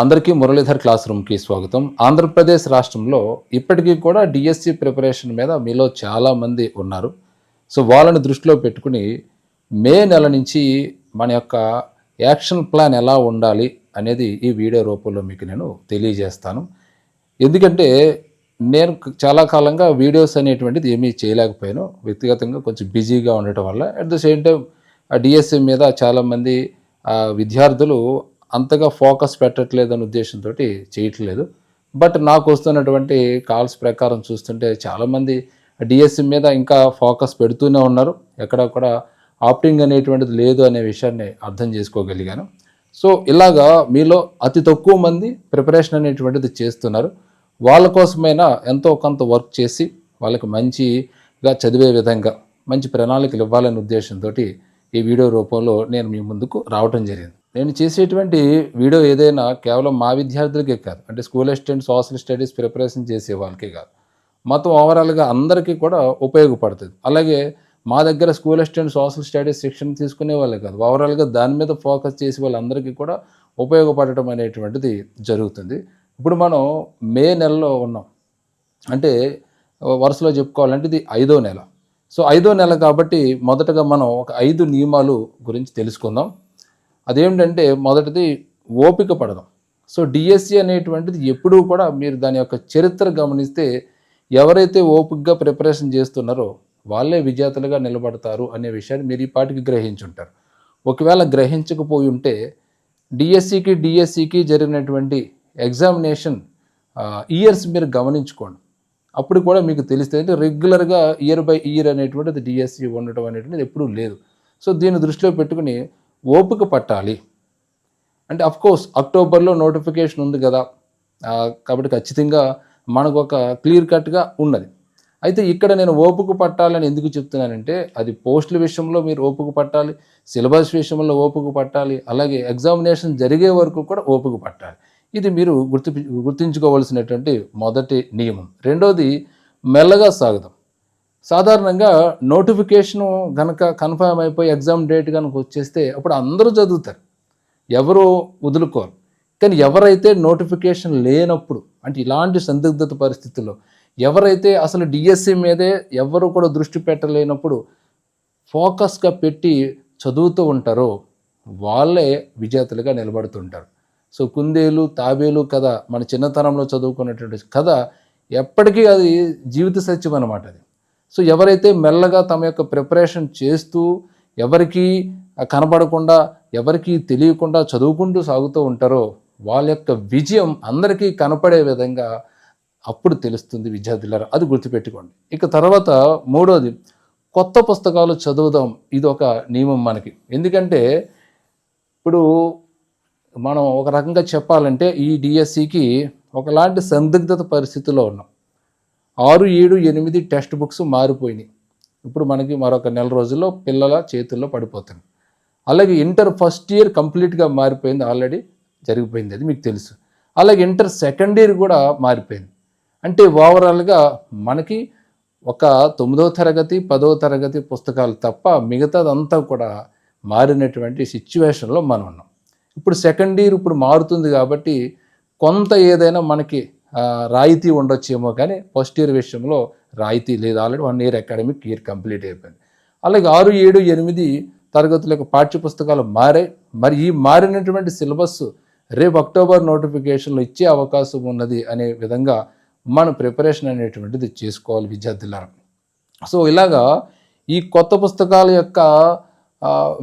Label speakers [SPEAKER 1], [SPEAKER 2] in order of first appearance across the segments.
[SPEAKER 1] అందరికీ మురళీధర్ క్లాస్ రూమ్కి స్వాగతం. ఆంధ్రప్రదేశ్ రాష్ట్రంలో ఇప్పటికీ కూడా డిఎస్సి ప్రిపరేషన్ మీద మీలో చాలామంది ఉన్నారు. సో వాళ్ళని దృష్టిలో పెట్టుకుని మే నెల నుంచి మన యొక్క యాక్షన్ ప్లాన్ ఎలా ఉండాలి అనేది ఈ వీడియో రూపంలో మీకు నేను తెలియజేస్తాను. ఎందుకంటే నేను చాలా కాలంగా వీడియోస్ అనేటువంటిది ఏమీ చేయలేకపోయాను. వ్యక్తిగతంగా కొంచెం బిజీగా ఉండటం వల్ల. అట్ ద సేమ్ టైం ఆ డిఎస్సి మీద చాలామంది విద్యార్థులు అంతగా ఫోకస్ పెట్టట్లేదనే ఉద్దేశంతో చేయట్లేదు. బట్ నాకు వస్తున్నటువంటి కాల్స్ ప్రకారం చూస్తుంటే చాలామంది డిఎస్సి మీద ఇంకా ఫోకస్ పెడుతూనే ఉన్నారు. ఎక్కడ కూడా ఆప్టింగ్ అనేటువంటిది లేదు అనే విషయాన్ని అర్థం చేసుకోగలిగాను. సో ఇలాగా మీలో అతి తక్కువ మంది ప్రిపరేషన్ అనేటువంటిది చేస్తున్నారు. వాళ్ళ కోసమైనా ఎంతో కొంత వర్క్ చేసి వాళ్ళకి మంచిగా చదివే విధంగా మంచి ప్రణాళికలు ఇవ్వాలనే ఉద్దేశంతో ఈ వీడియో రూపంలో నేను మీ ముందుకు రావటం జరిగింది. నేను చేసేటువంటి వీడియో ఏదైనా కేవలం మా విద్యార్థులకే కాదు, అంటే school assistant social studies preparation చేసే వాళ్ళకే కాదు, మొత్తం ఓవరాల్గా అందరికీ కూడా ఉపయోగపడుతుంది. అలాగే మా దగ్గర స్కూల్ అసిస్టెంట్ సోషల్ స్టడీస్ శిక్షణ తీసుకునే వాళ్ళే కాదు, ఓవరాల్గా దాని మీద ఫోకస్ చేసే వాళ్ళందరికీ కూడా ఉపయోగపడటం అనేటువంటిది జరుగుతుంది. ఇప్పుడు మనం మే నెలలో ఉన్నాం. అంటే వరుసలో చెప్పుకోవాలంటే ఇది 5వ నెల. సో 5వ నెల కాబట్టి మొదటగా మనం ఒక 5 నియమాలు గురించి తెలుసుకుందాం. అదేమిటంటే మొదటిది ఓపిక పడదాం. సో డిఎస్సి అనేటువంటిది ఎప్పుడూ కూడా మీరు దాని యొక్క చరిత్ర గమనిస్తే ఎవరైతే ఓపికగా ప్రిపరేషన్ చేస్తున్నారో వాళ్ళే విజేతలుగా నిలబడతారు అనే విషయాన్ని మీరు ఈ పాటికి గ్రహించుంటారు. ఒకవేళ గ్రహించకపోయి ఉంటే డిఎస్సికి జరిగినటువంటి ఎగ్జామినేషన్ ఇయర్స్ మీరు గమనించుకోండి. అప్పుడు కూడా మీకు తెలుస్తుంది. రెగ్యులర్గా ఇయర్ బై ఇయర్ అనేటువంటిది డిఎస్సి ఉండటం అనేటువంటిది ఎప్పుడూ లేదు. సో దీన్ని దృష్టిలో పెట్టుకుని ఓపిక పట్టాలి. అంటే అఫ్కోర్స్ అక్టోబర్లో నోటిఫికేషన్ ఉంది కదా, కాబట్టి ఖచ్చితంగా మనకు ఒక క్లియర్ కట్గా ఉన్నది. అయితే ఇక్కడ నేను ఓపిక పట్టాలని ఎందుకు చెప్తున్నానంటే అది పోస్టుల విషయంలో మీరు ఓపిక పట్టాలి, సిలబస్ విషయంలో ఓపిక పట్టాలి, అలాగే ఎగ్జామినేషన్ జరిగే వరకు కూడా ఓపిక పట్టాలి. ఇది మీరు గుర్తుంచుకోవాల్సినటువంటి మొదటి నియమం. రెండోది మెల్లగా సాగుదాం. సాధారణంగా నోటిఫికేషను కనుక కన్ఫర్మ్ అయిపోయి ఎగ్జామ్ డేట్ కనుక వచ్చేస్తే అప్పుడు అందరూ చదువుతారు, ఎవరు వదులుకోరు. కానీ ఎవరైతే నోటిఫికేషన్ లేనప్పుడు, అంటే ఇలాంటి సందిగ్ధత పరిస్థితుల్లో ఎవరైతే అసలు డిఎస్సి మీదే ఎవరు కూడా దృష్టి పెట్టలేనప్పుడు ఫోకస్గా పెట్టి చదువుతూ ఉంటారో వాళ్ళే విజేతలుగా నిలబడుతుంటారు. సో కుందేలు తాబేలు కథ మన చిన్నతనంలో చదువుకున్నటువంటి కథ ఎప్పటికీ అది జీవిత సత్యం అన్నమాట అది. సో ఎవరైతే మెల్లగా తమ యొక్క ప్రిపరేషన్ చేస్తూ ఎవరికీ కనబడకుండా ఎవరికీ తెలియకుండా చదువుకుంటూ సాగుతూ ఉంటారో వాళ్ళ యొక్క విజయం అందరికీ కనపడే విధంగా అప్పుడు తెలుస్తుంది విద్యార్థులారా. అది గుర్తుపెట్టుకోండి. ఇక తర్వాత మూడోది కొత్త పుస్తకాలు చదువుదాం. ఇది ఒక నియమం మనకి. ఎందుకంటే ఇప్పుడు మనం ఒక రకంగా చెప్పాలంటే ఈ డిఎస్సికి ఒకలాంటి సందిగ్ధత పరిస్థితిలో ఉన్నాం. 6, 7, 8 టెక్స్ట్ బుక్స్ మారిపోయినాయి. ఇప్పుడు మనకి మరొక నెల రోజుల్లో పిల్లల చేతుల్లో పడిపోతుంది. అలాగే ఇంటర్ ఫస్ట్ ఇయర్ కంప్లీట్గా మారిపోయింది, ఆల్రెడీ జరిగిపోయింది, అది మీకు తెలుసు. అలాగే ఇంటర్ సెకండ్ ఇయర్ కూడా మారిపోయింది. అంటే ఓవరాల్గా మనకి ఒక 9వ తరగతి 10వ తరగతి పుస్తకాలు తప్ప మిగతాదంతా కూడా మారినటువంటి సిచ్యువేషన్లో మనం ఉన్నాం. ఇప్పుడు సెకండ్ ఇయర్ ఇప్పుడు మారుతుంది కాబట్టి కొంత ఏదైనా మనకి రాయితీ ఉండొచ్చేమో, కానీ ఫస్ట్ ఇయర్ విషయంలో రాయితీ లేదు. Already 1 year academic year complete అయిపోయింది. అలాగే 6, 7, 8 తరగతుల యొక్క పాఠ్య పుస్తకాలు మారాయి. మరి ఈ మారినటువంటి సిలబస్ రేపు అక్టోబర్ నోటిఫికేషన్లో ఇచ్చే అవకాశం ఉన్నది అనే విధంగా మన ప్రిపరేషన్ అనేటువంటిది చేసుకోవాలి విద్యార్థులారా. సో ఇలాగా ఈ కొత్త పుస్తకాల యొక్క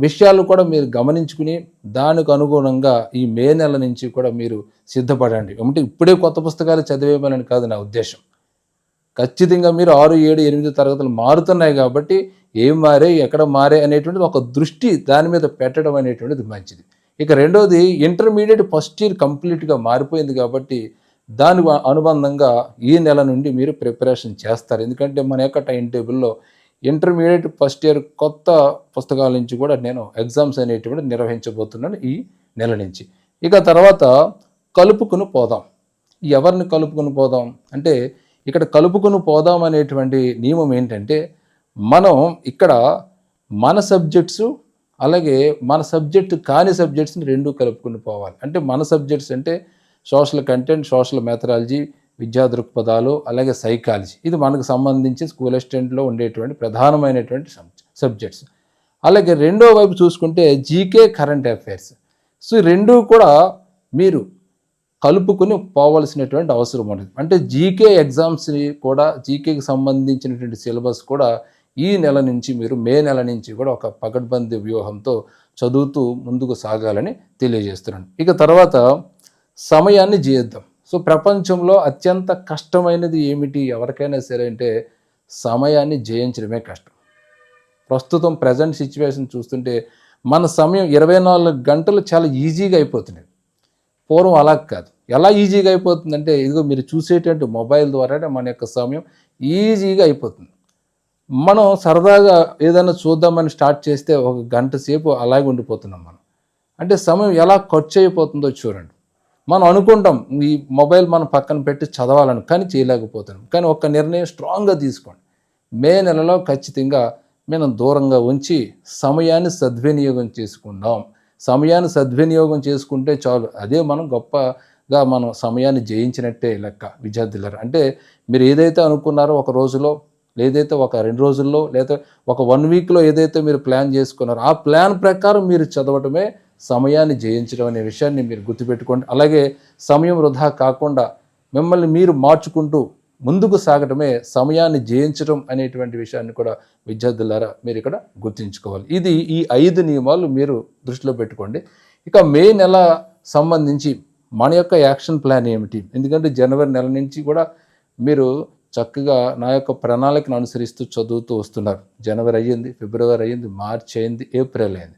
[SPEAKER 1] విషయాలు కూడా మీరు గమనించుకుని దానికి అనుగుణంగా ఈ మే నెల నుంచి కూడా మీరు సిద్ధపడండి. అంటే ఇప్పుడే కొత్త పుస్తకాలు చదివేమని కాదు నా ఉద్దేశం. ఖచ్చితంగా మీరు 6, 7, 8 తరగతులు మారుతున్నాయి కాబట్టి ఏం మారే ఎక్కడ మారే అనేటువంటిది ఒక దృష్టి దాని మీద పెట్టడం అనేటువంటిది మంచిది. ఇక రెండోది ఇంటర్మీడియట్ ఫస్ట్ ఇయర్ కంప్లీట్గా మారిపోయింది కాబట్టి దాని అనుబంధంగా ఈ నెల నుండి మీరు ప్రిపరేషన్ చేస్తారు. ఎందుకంటే మన యొక్క టైం టేబుల్లో ఇంటర్మీడియట్ ఫస్ట్ ఇయర్ కొత్త పుస్తకాల నుంచి కూడా నేను ఎగ్జామ్స్ అనేటువంటి నిర్వహించబోతున్నాను ఈ నెల నుంచి. ఇక తర్వాత కలుపుకుని పోదాం. ఎవరిని కలుపుకుని పోదాం అంటే ఇక్కడ కలుపుకుని పోదాం అనేటువంటి నియమం ఏంటంటే మనం ఇక్కడ మన సబ్జెక్ట్స్ అలాగే మన సబ్జెక్టు కాని సబ్జెక్ట్స్ని రెండూ కలుపుకుని పోవాలి. అంటే మన సబ్జెక్ట్స్ అంటే సోషల్ కంటెంట్, సోషల్ మెథడాలజీ, విద్యా దృక్పథాలు, అలాగే సైకాలజీ. ఇది మనకు సంబంధించి స్కూల్ అసిస్టెంట్లో ఉండేటువంటి ప్రధానమైనటువంటి సబ్జెక్ట్స్. అలాగే రెండో వైపు చూసుకుంటే జీకే, కరెంట్ అఫైర్స్. సో ఈ రెండూ కూడా మీరు కలుపుకొని పోవలసినటువంటి అవసరం ఉంటుంది. అంటే జీకే ఎగ్జామ్స్ని కూడా, జీకేకి సంబంధించినటువంటి సిలబస్ కూడా ఈ నెల నుంచి మీరు మే నెల నుంచి కూడా ఒక పకడ్బందీ వ్యూహంతో చదువుతూ ముందుకు సాగాలని తెలియజేస్తున్నాను. ఇక తర్వాత సమయాన్ని జయిద్దాం. సో ప్రపంచంలో అత్యంత కష్టమైనది ఏమిటి ఎవరికైనా సరే అంటే సమయాన్ని జయించడమే కష్టం. ప్రస్తుతం ప్రజెంట్ సిచ్యువేషన్ చూస్తుంటే మన సమయం 24 గంటలు చాలా ఈజీగా అయిపోతున్నాయి. పూర్వం అలా కాదు. ఎలా ఈజీగా అయిపోతుందంటే ఇదిగో మీరు చూసేటువంటి మొబైల్ ద్వారానే మన యొక్క సమయం ఈజీగా అయిపోతుంది. మనం సరదాగా ఏదైనా చూద్దామని స్టార్ట్ చేస్తే ఒక గంట సేపు అలాగే ఉండిపోతున్నాం మనం. అంటే సమయం ఎలా ఖర్చు అయిపోతుందో చూడండి. మనం అనుకుంటాం ఈ మొబైల్ మనం పక్కన పెట్టి చదవాలని, కానీ చేయలేకపోతున్నాం. కానీ ఒక నిర్ణయం స్ట్రాంగ్గా తీసుకోండి. మే నెలలో ఖచ్చితంగా మనం దూరంగా ఉంచి సమయాన్ని సద్వినియోగం చేసుకుందాం. సమయాన్ని సద్వినియోగం చేసుకుంటే చాలు. అదే మనం గొప్పగా మనం సమయాన్ని జయించినట్టే లెక్క విద్యార్థులారా. అంటే మీరు ఏదైతే అనుకున్నారో ఒక రోజులో, లేదైతే ఒక 2 రోజుల్లో, లేదా ఒక 1 వీక్లో ఏదైతే మీరు ప్లాన్ చేసుకున్నారో ఆ ప్లాన్ ప్రకారం మీరు చదవటమే సమయాన్ని జయించడం అనే విషయాన్ని మీరు గుర్తుపెట్టుకోండి. అలాగే సమయం వృధా కాకుండా మిమ్మల్ని మీరు మార్చుకుంటూ ముందుకు సాగటమే సమయాన్ని జయించడం అనేటువంటి విషయాన్ని కూడా విద్యార్థులారా మీరు ఇక్కడ గుర్తుంచుకోవాలి. ఇది ఈ 5 నియమాలు మీరు దృష్టిలో పెట్టుకోండి. ఇక మే నెల సంబంధించి మన యొక్క యాక్షన్ ప్లాన్ ఏమిటి? ఎందుకంటే జనవరి నెల నుంచి కూడా మీరు చక్కగా నా యొక్క ప్రణాళికను అనుసరిస్తూ చదువుతూ వస్తున్నారు. జనవరి అయ్యింది, ఫిబ్రవరి అయ్యింది, మార్చి అయింది, ఏప్రిల్ అయింది.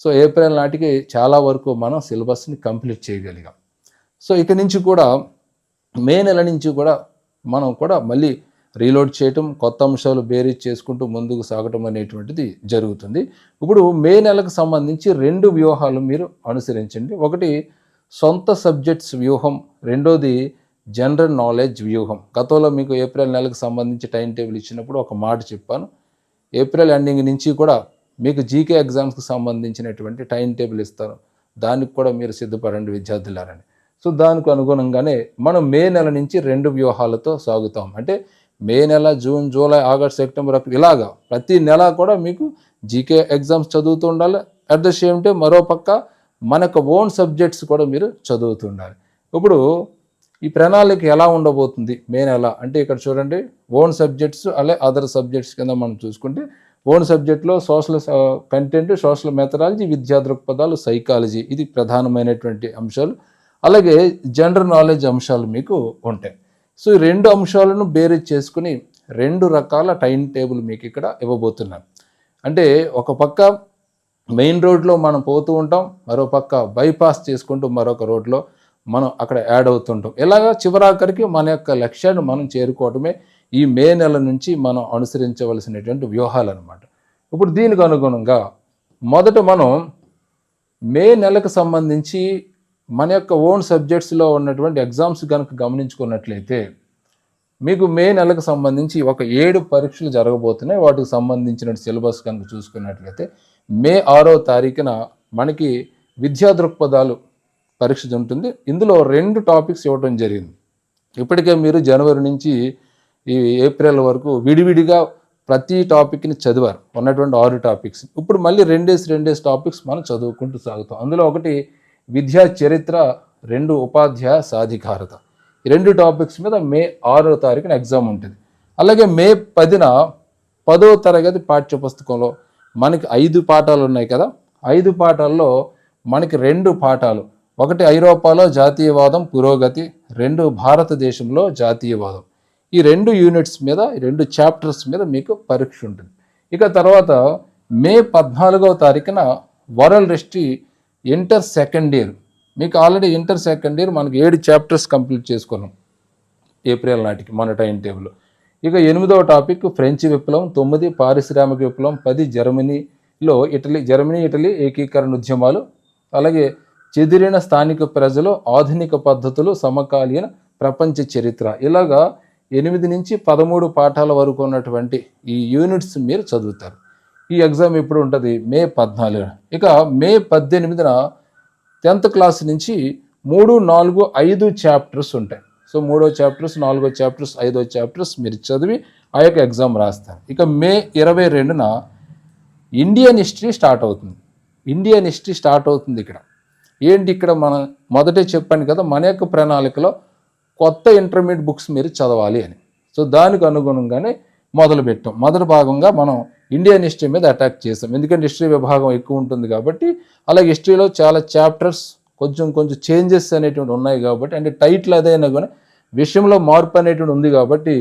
[SPEAKER 1] సో ఏప్రిల్ నాటికి చాలా వరకు మనం సిలబస్ని కంప్లీట్ చేయగలిగాం. సో ఇక నుంచి కూడా మే నెల నుంచి కూడా మనం కూడా మళ్ళీ రీలోడ్ చేయటం, కొత్త అంశాలు బేరీజ్ చేసుకుంటూ ముందుకు సాగటం అనేటువంటిది జరుగుతుంది. ఇప్పుడు మే నెలకు సంబంధించి 2 వ్యూహాలు మీరు అనుసరించండి. ఒకటి సొంత సబ్జెక్ట్స్ వ్యూహం, రెండోది జనరల్ నాలెడ్జ్ వ్యూహం. గతంలో మీకు ఏప్రిల్ నెలకు సంబంధించి టైం టేబుల్ ఇచ్చినప్పుడు ఒక మాట చెప్పాను. ఏప్రిల్ ఎండింగ్ నుంచి కూడా మీకు జీకే ఎగ్జామ్స్కి సంబంధించినటువంటి టైం టేబుల్ ఇస్తాను, దానికి కూడా మీరు సిద్ధపడండి విద్యార్థులారని. సో దానికి అనుగుణంగానే మనం మే నెల నుంచి 2 వ్యూహాలతో సాగుతాం. అంటే మే నెల, జూన్, జూలై, ఆగస్ట్, సెప్టెంబర్ ఇలాగా ప్రతి నెల కూడా మీకు జీకే ఎగ్జామ్స్ చదువుతూ ఉండాలి. అట్ ద సేమ్ టైం మరో పక్క మనకు ఓన్ సబ్జెక్ట్స్ కూడా మీరు చదువుతూ ఉండాలి. ఇప్పుడు ఈ ప్రణాళిక ఎలా ఉండబోతుంది మే నెల అంటే ఇక్కడ చూడండి, ఓన్ సబ్జెక్ట్స్ అలాగే అదర్ సబ్జెక్ట్స్ కింద మనం చూసుకుంటే ఓన్ సబ్జెక్ట్లో సోషల్ కంటెంట్, సోషల్ మెథడాలజీ, విద్యా దృక్పథాలు, సైకాలజీ ఇది ప్రధానమైనటువంటి అంశాలు. అలాగే జనరల్ నాలెడ్జ్ అంశాలు మీకు ఉంటాయి. సో ఈ 2 అంశాలను బేరీజ్ చేసుకుని 2 రకాల టైం టేబుల్ మీకు ఇక్కడ ఇవ్వబోతున్నాను. అంటే ఒక పక్క మెయిన్ రోడ్లో మనం పోతూ ఉంటాం, మరో పక్క బైపాస్ చేసుకుంటూ మరొక రోడ్లో మనం అక్కడ యాడ్ అవుతుంటాం. ఇలాగా చివరాఖరికి మన యొక్క లక్ష్యాన్ని మనం చేరుకోవటమే ఈ మే నెల నుంచి మనం అనుసరించవలసినటువంటి వ్యూహాలు అనమాట. ఇప్పుడు దీనికి అనుగుణంగా మొదట మనం మే నెలకు సంబంధించి మన యొక్క ఓన్ సబ్జెక్ట్స్లో ఉన్నటువంటి ఎగ్జామ్స్ కనుక గమనించుకున్నట్లయితే మీకు మే నెలకు సంబంధించి ఒక 7 పరీక్షలు జరగబోతున్నాయి. వాటికి సంబంధించిన సిలబస్ కనుక చూసుకున్నట్లయితే మే 6వ తారీఖున మనకి విద్యా దృక్పథాలు పరీక్ష ఉంటుంది. ఇందులో 2 టాపిక్స్ ఇవ్వడం జరిగింది. ఇప్పటికే మీరు జనవరి నుంచి ఈ ఏప్రిల్ వరకు విడివిడిగా ప్రతి టాపిక్ని చదివారు, ఉన్నటువంటి 6 టాపిక్స్. ఇప్పుడు మళ్ళీ 2 టాపిక్స్ మనం చదువుకుంటూ సాగుతాం. అందులో ఒకటి విద్యా చరిత్ర, 2 ఉపాధ్యాయ సాధికారత. ఈ 2 టాపిక్స్ మీద మే 6వ తారీఖున ఎగ్జామ్ ఉంటుంది. అలాగే మే 10న 10వ తరగతి పాఠ్యపుస్తకంలో మనకి 5 పాఠాలు ఉన్నాయి కదా. 5 పాఠాల్లో మనకి 2 పాఠాలు, ఒకటి ఐరోపాలో జాతీయవాదం పురోగతి, 2 భారతదేశంలో జాతీయవాదం. ఈ 2 యూనిట్స్ మీద, ఈ 2 చాప్టర్స్ మీద మీకు పరీక్ష ఉంటుంది. ఇక తర్వాత మే 14వ తారీఖున world history inter second year. మీకు ఆల్రెడీ ఇంటర్ సెకండ్ ఇయర్ మనకి 7 చాప్టర్స్ కంప్లీట్ చేసుకున్నాం ఏప్రిల్ నాటికి మన టైం టేబుల్. ఇక 8వ టాపిక్ ఫ్రెంచ్ విప్లవం, 9 పారిశ్రామిక విప్లవం, 10 జర్మనీ ఇటలీ ఏకీకరణ ఉద్యమాలు, అలాగే చెదిరిన స్థానిక ప్రజలు, ఆధునిక పద్ధతులు, సమకాలీన ప్రపంచ చరిత్ర. ఇలాగా 8 నుంచి 13 పాఠాల వరకు ఉన్నటువంటి ఈ యూనిట్స్ మీరు చదువుతారు. ఈ ఎగ్జామ్ ఎప్పుడు ఉంటుంది? మే 14. ఇక మే 18న 10th క్లాస్ నుంచి 3, 4, 5 చాప్టర్స్ ఉంటాయి. సో 3వ చాప్టర్స్, 4వ చాప్టర్స్, 5వ చాప్టర్స్ మీరు చదివి ఆ యొక్క ఎగ్జామ్ రాస్తారు. ఇక మే 22న ఇండియన్ హిస్టరీ స్టార్ట్ అవుతుంది. ఇండియన్ హిస్టరీ స్టార్ట్ అవుతుంది. ఏంటి ఇక్కడ మనం మొదటే చెప్పాను కదా, మన యొక్క ప్రణాళికలో కొత్త ఇంటర్మీడియట్ బుక్స్ మీరు చదవాలి అని. సో దానికి అనుగుణంగానే మొదలుపెట్టాం. మొదటి భాగంగా మనం ఇండియన్ హిస్టరీ మీద అటాక్ చేసాం. ఎందుకంటే హిస్టరీ విభాగం ఎక్కువ ఉంటుంది కాబట్టి. అలాగే హిస్టరీలో చాలా చాప్టర్స్ కొంచెం చేంజెస్ అనేటువంటి ఉన్నాయి కాబట్టి, అంటే టైటిల్ అదైనా కూడా విషయంలో మార్పు అనేటువంటి ఉంది కాబట్టి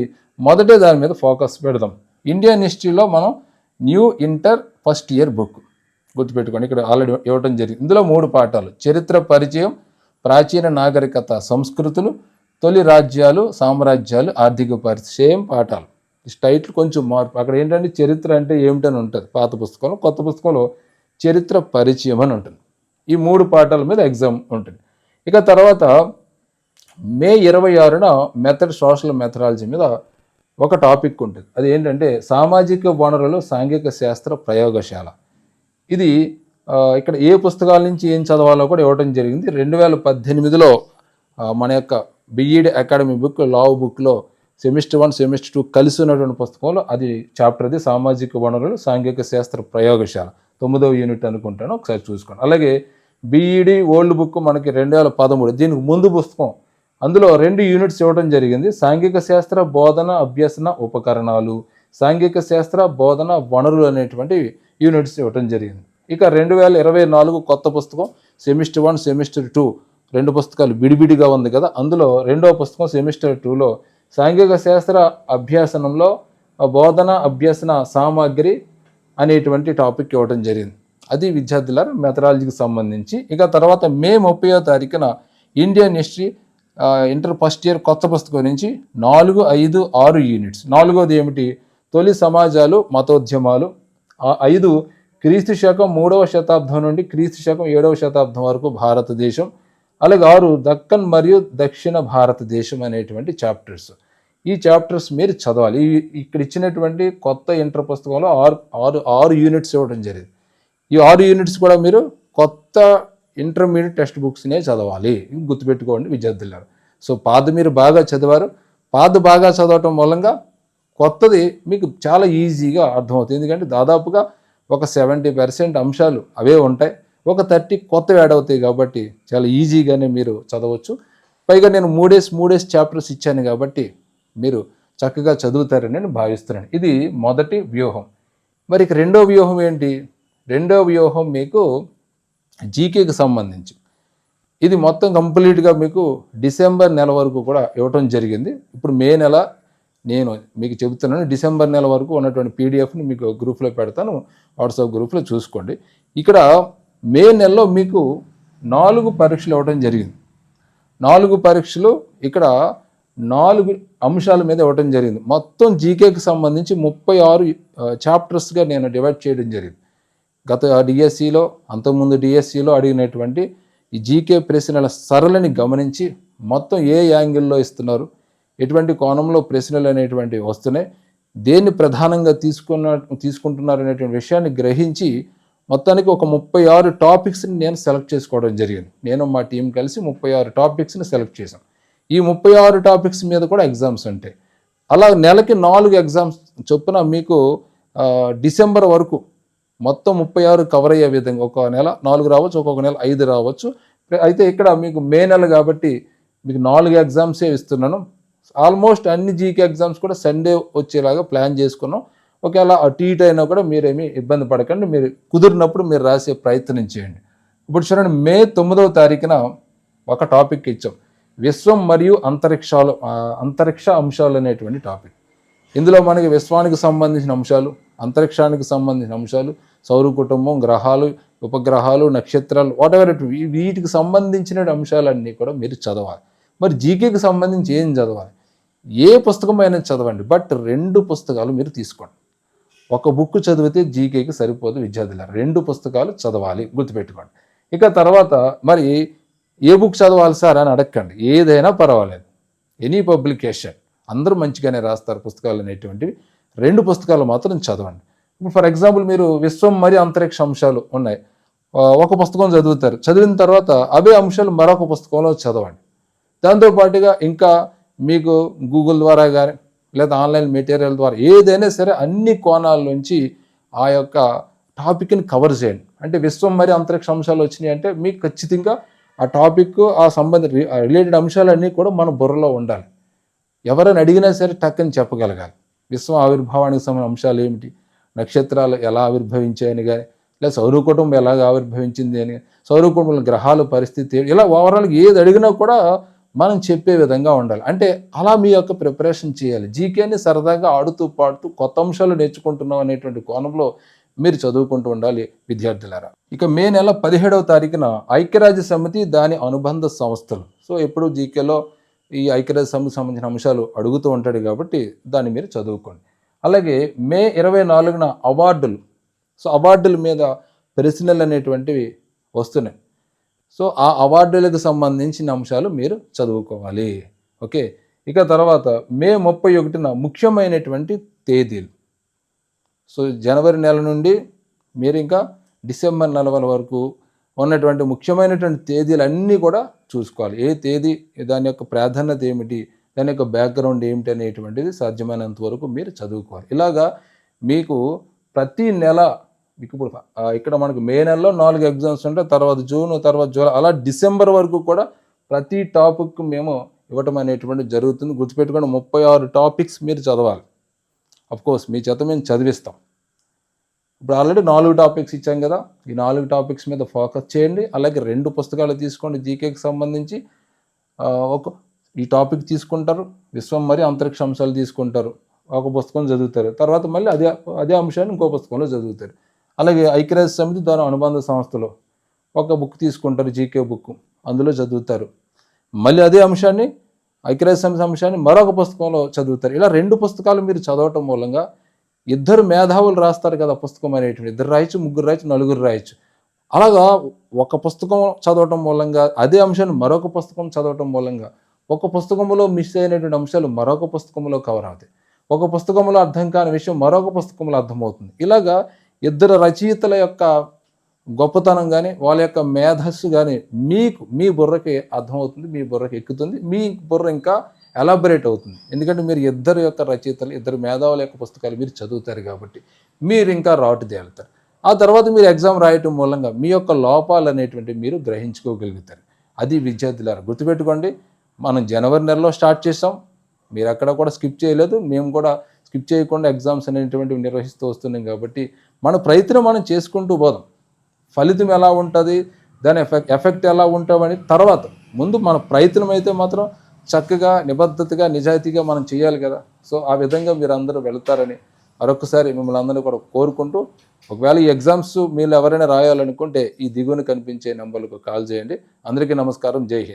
[SPEAKER 1] మొదటే దాని మీద ఫోకస్ పెడదాం. ఇండియన్ హిస్టరీలో మనం new inter first year book గుర్తుపెట్టుకోండి, ఇక్కడ ఆల్రెడీ ఇవ్వడం జరిగింది. ఇందులో 3 పాఠాలు: చరిత్ర పరిచయం, ప్రాచీన నాగరికత సంస్కృతులు, తొలి రాజ్యాలు సామ్రాజ్యాలు, ఆర్థిక పరిస్థితి. సేమ్ పాఠాలు, టైటిల్ కొంచెం మార్పు. అక్కడ ఏంటంటే చరిత్ర అంటే ఏమిటని ఉంటుంది పాత పుస్తకంలో, కొత్త పుస్తకంలో చరిత్ర పరిచయం అని ఉంటుంది. ఈ 3 పాఠాల మీద ఎగ్జామ్ ఉంటుంది. ఇక తర్వాత మే 26న మెథడ్ సోషల్ మెథడాలజీ మీద ఒక టాపిక్ ఉంటుంది. అది ఏంటంటే సామాజిక వనరులు సాంఘిక శాస్త్ర ప్రయోగశాల. ఇది ఇక్కడ ఏ పుస్తకాల నుంచి ఏం చదవాలో కూడా ఇవ్వడం జరిగింది. 2018లో మన యొక్క బిఈడి అకాడమీ బుక్, లా బుక్లో సెమిస్టర్ 1, సెమిస్టర్ 2 కలిసి ఉన్నటువంటి పుస్తకంలో అది చాప్టర్, అది సామాజిక వనరులు సాంఘిక శాస్త్ర ప్రయోగశాల 9వ యూనిట్ అనుకుంటాను, ఒకసారి చూసుకోండి. అలాగే బిఈడి ఓల్డ్ బుక్ మనకి 2013, దీనికి ముందు పుస్తకం, అందులో 2 యూనిట్స్ ఇవ్వడం జరిగింది. సాంఘిక శాస్త్ర బోధన అభ్యసన ఉపకరణాలు, సాంఘిక శాస్త్ర బోధన వనరులు అనేటువంటి యూనిట్స్ ఇవ్వడం జరిగింది. ఇక 2024 కొత్త పుస్తకం సెమిస్టర్ 1, సెమిస్టర్ 2 2 పుస్తకాలు విడివిడిగా ఉంది కదా, అందులో 2వ పుస్తకం సెమిస్టర్ 2లో సాంఘిక శాస్త్ర అభ్యాసనంలో బోధన అభ్యసన సామాగ్రి అనేటువంటి టాపిక్ ఇవ్వడం జరిగింది. అది విద్యార్థుల మెథడాలజీకి సంబంధించి. ఇక తర్వాత మే 30వ తారీఖున Indian history inter first year కొత్త పుస్తకం నుంచి 4, 5, 6 యూనిట్స్. 4వది ఏమిటి? తొలి సమాజాలు మతోద్యమాలు. 5 క్రీస్తు శకం 3వ శతాబ్దం నుండి క్రీస్తు శకం 7వ శతాబ్దం వరకు భారతదేశం. అలాగే 6 దక్కన్ మరియు దక్షిణ భారతదేశం అనేటువంటి చాప్టర్స్. ఈ చాప్టర్స్ మీరు చదవాలి. ఇక్కడ ఇచ్చినటువంటి కొత్త ఇంటర్ పుస్తకంలో 6 యూనిట్స్ ఇవ్వడం జరిగింది. ఈ 6 యూనిట్స్ కూడా మీరు కొత్త ఇంటర్మీడియట్ టెక్స్ట్ బుక్స్నే చదవాలి. గుర్తుపెట్టుకోండి విద్యార్థులారు. సో పాత మీరు బాగా చదివారు, పాత బాగా చదవటం మూలంగా కొత్తది మీకు చాలా ఈజీగా అర్థమవుతుంది. ఎందుకంటే దాదాపుగా ఒక 70% అంశాలు అవే ఉంటాయి, ఒక 30 కొత్తవి యాడ్ అవుతాయి కాబట్టి చాలా ఈజీగానే మీరు చదవచ్చు. పైగా నేను 3 డేస్ చాప్టర్స్ ఇచ్చాను కాబట్టి మీరు చక్కగా చదువుతారని నేను భావిస్తున్నాను. ఇది మొదటి వ్యూహం. మరి ఇక రెండో వ్యూహం ఏంటి? రెండో వ్యూహం మీకు జీకేకి సంబంధించి. ఇది మొత్తం కంప్లీట్గా మీకు డిసెంబర్ నెల వరకు కూడా ఇవ్వటం జరిగింది. ఇప్పుడు మే నెల నేను మీకు చెబుతున్నాను. డిసెంబర్ నెల వరకు ఉన్నటువంటి పీడిఎఫ్ని మీకు గ్రూప్లో పెడతాను, వాట్సాప్ గ్రూప్లో చూసుకోండి. ఇక్కడ మే నెలలో మీకు 4 పరీక్షలు ఇవ్వడం జరిగింది. 4 పరీక్షలు ఇక్కడ 4 అంశాల మీద ఇవ్వడం జరిగింది. మొత్తం జీకేకి సంబంధించి 36 చాప్టర్స్గా నేను డివైడ్ చేయడం జరిగింది. గత డిఎస్సిలో, అంతకుముందు డిఎస్సిలో అడిగినటువంటి ఈ జీకే ప్రశ్నల సరళిని గమనించి మొత్తం ఏ యాంగిల్లో ఇస్తున్నారు, ఎటువంటి కోణంలో ప్రశ్నలు అనేటువంటివి వస్తున్నాయి, దేన్ని ప్రధానంగా తీసుకుంటున్నారు అనేటువంటి విషయాన్ని గ్రహించి మొత్తానికి ఒక 36 టాపిక్స్ని నేను సెలెక్ట్ చేసుకోవడం జరిగింది. నేను మా టీం కలిసి 36 టాపిక్స్ని సెలెక్ట్ చేశాం. ఈ 36 టాపిక్స్ మీద కూడా ఎగ్జామ్స్ ఉంటాయి. అలా నెలకి 4 ఎగ్జామ్స్ చొప్పున మీకు డిసెంబర్ వరకు మొత్తం 36 కవర్ అయ్యే విధంగా ఒక నెల 4 రావచ్చు, ఒక్కొక్క నెల 5 రావచ్చు. అయితే ఇక్కడ మీకు మే నెల కాబట్టి మీకు 4 ఎగ్జామ్సే ఇస్తున్నాను. ఆల్మోస్ట్ అన్ని జీకే ఎగ్జామ్స్ కూడా సండే వచ్చేలాగా ప్లాన్ చేసుకున్నాం. ఒకవేళ అటు ఇటు అయినా కూడా మీరేమీ ఇబ్బంది పడకండి, మీరు కుదిరినప్పుడు మీరు రాసే ప్రయత్నం చేయండి. ఇప్పుడు చూడండి, మే 9వ తారీఖున ఒక టాపిక్ ఇచ్చాం, విశ్వం మరియు అంతరిక్ష అంశాలు అనేటువంటి టాపిక్. ఇందులో మనకి విశ్వానికి సంబంధించిన అంశాలు, అంతరిక్షానికి సంబంధించిన అంశాలు, సౌర కుటుంబం, గ్రహాలు, ఉపగ్రహాలు, నక్షత్రాలు, వాటెవర్ వీటికి సంబంధించిన అంశాలన్నీ కూడా మీరు చదవాలి. మరి జీకేకి సంబంధించి ఏం చదవాలి? ఏ పుస్తకం అయినా చదవండి, బట్ 2 పుస్తకాలు మీరు తీసుకోండి. ఒక బుక్ చదివితే జీకేకి సరిపోదు విద్యార్థుల, 2 పుస్తకాలు చదవాలి, గుర్తుపెట్టుకోండి. ఇక తర్వాత మరి ఏ బుక్ చదవాలి సార్ అని అడగండి, ఏదైనా పర్వాలేదు, ఎనీ పబ్లికేషన్, అందరూ మంచిగానే రాస్తారు పుస్తకాలు అనేటువంటివి. 2 పుస్తకాలు మాత్రం చదవండి. ఇప్పుడు ఫర్ ఎగ్జాంపుల్ మీరు విశ్వం మరియు అంతరిక్ష అంశాలు ఉన్నాయి, ఒక పుస్తకం చదువుతారు. చదివిన తర్వాత అవే అంశాలు మరొక పుస్తకంలో చదవండి. దాంతో పాటుగా ఇంకా మీకు గూగుల్ ద్వారా గానీ, లేదా ఆన్‌లైన్ మెటీరియల్ ద్వారా ఏదైనా సరే అన్ని కోణాల నుంచి ఆ యొక్క టాపిక్‌ని కవర్ చేయండి. అంటే విశ్వం మరి అంతరిక్ష అంశాలు వచ్చినాయంటే మీకు ఖచ్చితంగా ఆ టాపిక్, ఆ రిలేటెడ్ అంశాలన్నీ కూడా మన బుర్రలో ఉండాలి. ఎవరైనా అడిగినా సరే టక్కని చెప్పగలగాలి. విశ్వం ఆవిర్భావానికి సంబంధించిన అంశాలు ఏమిటి? నక్షత్రాలు ఎలా ఆవిర్భవించాయని గాని, లేదా సౌరకుటుంబం ఎలాగ ఆవిర్భవించింది అని, సౌరకుటుంబంలో గ్రహాల పరిస్థితి ఇలా ఓవరాల్‌గా ఏది అడిగినా కూడా మనం చెప్పే విధంగా ఉండాలి. అంటే అలా మీ యొక్క ప్రిపరేషన్ చేయాలి. జీకేని సరదాగా ఆడుతూ పాడుతూ కొత్త అంశాలు నేర్చుకుంటున్నాం అనేటువంటి కోణంలో మీరు చదువుకుంటూ ఉండాలి విద్యార్థులారా. ఇక మే నెల 17వ తారీఖున ఐక్యరాజ్య సమితి దాని అనుబంధ సంస్థలు. సో ఎప్పుడు జీకేలో ఈ ఐక్యరాజ్య సమితికి సంబంధించిన అంశాలు అడుగుతూ ఉంటాడు కాబట్టి దాన్ని మీరు చదువుకోండి. అలాగే మే 24న అవార్డులు. సో అవార్డుల మీద ప్రశ్నలు అనేటువంటివి వస్తున్నాయి. సో ఆ అవార్డులకు సంబంధించిన అంశాలు మీరు చదువుకోవాలి. ఓకే. ఇక తర్వాత మే 31న ముఖ్యమైనటువంటి తేదీలు. సో జనవరి నెల నుండి మీరు ఇంకా డిసెంబర్ నెల వరకు ఉన్నటువంటి ముఖ్యమైనటువంటి తేదీలన్నీ కూడా చూసుకోవాలి. ఏ తేదీ, దాని యొక్క ప్రాధాన్యత ఏమిటి, దాని యొక్క బ్యాక్గ్రౌండ్ ఏమిటి అనేటువంటిది సాధ్యమైనంత వరకు మీరు చదువుకోవాలి. ఇలాగా మీకు ప్రతి నెల మీకు ఇప్పుడు ఇక్కడ మనకు మే నెలలో 4 ఎగ్జామ్స్ ఉంటాయి. తర్వాత జూన్, తర్వాత జూలై, అలా డిసెంబర్ వరకు కూడా ప్రతి టాపిక్ మేము ఇవ్వటం అనేటువంటిది జరుగుతుంది. గుర్తుపెట్టుకోండి, 36 టాపిక్స్ మీరు చదవాలి. అఫ్కోర్స్ మీ చేత మేము చదివిస్తాం. ఇప్పుడు ఆల్రెడీ 4 టాపిక్స్ ఇచ్చాం కదా, ఈ 4 టాపిక్స్ మీద ఫోకస్ చేయండి. అలాగే 2 పుస్తకాలు తీసుకోండి జీకేకి సంబంధించి. ఈ టాపిక్ తీసుకుంటారు, విశ్వం మరి అంతరిక్ష అంశాలు తీసుకుంటారు, ఒక పుస్తకం చదువుతారు. తర్వాత మళ్ళీ అదే అంశాన్ని ఇంకో పుస్తకంలో చదువుతారు. అలాగే ఐక్యరాజ్య సమితి దాని అనుబంధ సంస్థలో ఒక బుక్ తీసుకుంటారు, జీకే బుక్, అందులో చదువుతారు. మళ్ళీ అదే అంశాన్ని, ఐక్యరాజ్య సమితి అంశాన్ని మరొక పుస్తకంలో చదువుతారు. ఇలా 2 పుస్తకాలు మీరు చదవటం మూలంగా ఇద్దరు మేధావులు రాస్తారు కదా పుస్తకం అనేటువంటి, 2 రాయొచ్చు, 3 రాయొచ్చు, 4 రాయొచ్చు. అలాగా ఒక పుస్తకం చదవటం మూలంగా, అదే అంశాన్ని మరొక పుస్తకం చదవటం మూలంగా ఒక పుస్తకంలో మిస్ అయినటువంటి అంశాలు మరొక పుస్తకంలో కవర్ అవుతాయి. ఒక పుస్తకంలో అర్థం కాని విషయం మరొక పుస్తకంలో అర్థమవుతుంది. ఇలాగా ఇద్దరు రచయితల యొక్క గొప్పతనం కానీ, వాళ్ళ యొక్క మేధస్సు కానీ మీ బుర్రకి అర్థమవుతుంది, మీ బుర్రకి ఎక్కుతుంది, మీ బుర్ర ఇంకా ఎలాబరేట్ అవుతుంది. ఎందుకంటే మీరు ఇద్దరు యొక్క రచయితలు, ఇద్దరు మేధావుల యొక్క పుస్తకాలు మీరు చదువుతారు కాబట్టి మీరు ఇంకా రాటు తేలుతారు. ఆ తర్వాత మీరు ఎగ్జామ్ రాయటం మూలంగా మీ యొక్క లోపాలు అనేటువంటివి మీరు గ్రహించుకోగలుగుతారు. అది విద్యార్థులారా గుర్తుపెట్టుకోండి. మనం జనవరి నెలలో స్టార్ట్ చేసాం, మీరు అక్కడ కూడా స్కిప్ చేయలేదు, మేము కూడా స్కిప్ చేయకుండా ఎగ్జామ్స్ అనేటువంటివి నిర్వహిస్తూ వస్తున్నాం. కాబట్టి మన ప్రయత్నం మనం చేసుకుంటూ పోదాం. ఫలితం ఎలా ఉంటుంది, దాని ఎఫెక్ట్ ఎలా ఉంటామని తర్వాత, ముందు మన ప్రయత్నం అయితే మాత్రం చక్కగా, నిబద్ధతగా, నిజాయితీగా మనం చేయాలి కదా. సో ఆ విధంగా మీరు అందరూ వెళ్తారని మరొకసారి మిమ్మల్ని అందరూ కూడా కోరుకుంటూ, ఒకవేళ ఈ ఎగ్జామ్స్ మీరు ఎవరైనా రాయాలనుకుంటే ఈ దిగువన కనిపించే నంబర్లకు కాల్ చేయండి. అందరికీ నమస్కారం. జై హింద్.